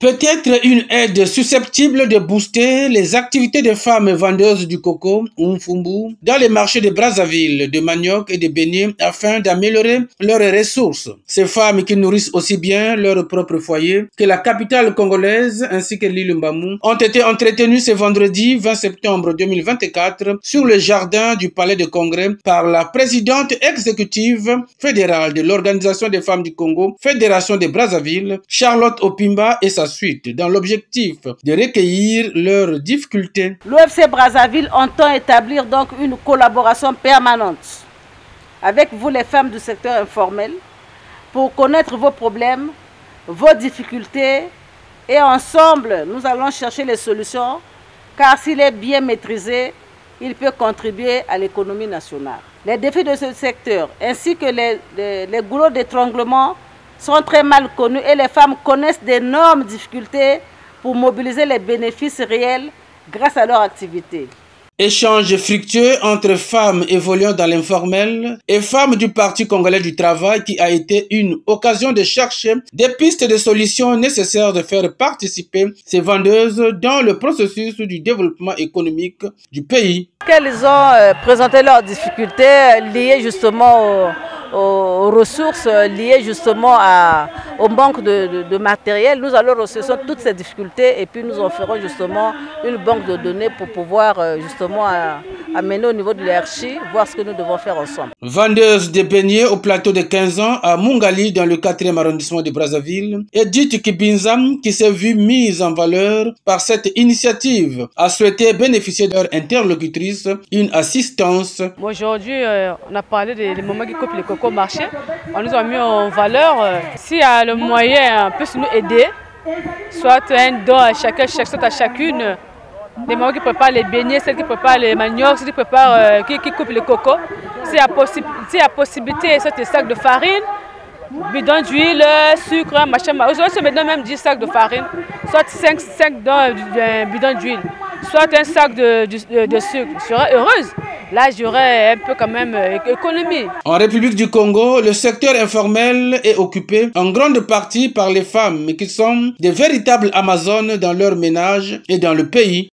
Peut-être une aide susceptible de booster les activités des femmes vendeuses du coco, Umfumbu, dans les marchés de Brazzaville, de manioc et de beignets afin d'améliorer leurs ressources. Ces femmes qui nourrissent aussi bien leur propre foyer que la capitale congolaise ainsi que l'île Mbamou ont été entretenues ce vendredi 20 septembre 2024 sur le jardin du palais de congrès par la présidente exécutive fédérale de l'Organisation des femmes du Congo, Fédération de Brazzaville, Charlotte Opimba et sa suite, dans l'objectif de recueillir leurs difficultés. L'OFC Brazzaville entend établir donc une collaboration permanente avec vous les femmes du secteur informel pour connaître vos problèmes, vos difficultés et ensemble nous allons chercher les solutions car s'il est bien maîtrisé, il peut contribuer à l'économie nationale. Les défis de ce secteur ainsi que les goulots d'étranglement sont très mal connus et les femmes connaissent d'énormes difficultés pour mobiliser les bénéfices réels grâce à leur activité. Échange fructueux entre femmes évoluant dans l'informel et femmes du Parti congolais du travail qui a été une occasion de chercher des pistes de solutions nécessaires de faire participer ces vendeuses dans le processus du développement économique du pays. Qu'elles ont présenté leurs difficultés liées justement aux ressources, liées justement au manque de matériel. Nous allons recevoir toutes ces difficultés et puis nous en ferons justement une banque de données pour pouvoir justement amener au niveau de l'hierarchie, voir ce que nous devons faire ensemble. Vendeuse de beignets au plateau de 15 ans à Mungali dans le 4e arrondissement de Brazzaville, Edith Kibinzam, qui s'est vue mise en valeur par cette initiative, a souhaité bénéficier de leur interlocutrice une assistance. Aujourd'hui, on a parlé des moments qui coupent les cocos au marché. On nous a mis en valeur. S'il y a le moyen, on peut nous aider, soit un don à chacun, soit à chacune. Les mamans qui préparent les beignets, celles qui préparent les maniocs, celles qui coupent les cocos. S'il y a possibilité, soit des sacs de farine, bidon d'huile, sucre, machin. Aujourd'hui, c'est maintenant même 10 sacs de farine, soit 5 bidons d'huile, soit un sac de sucre. Je serais heureuse. Là, j'aurais un peu quand même économie. En République du Congo, le secteur informel est occupé en grande partie par les femmes qui sont des véritables Amazones dans leur ménage et dans le pays.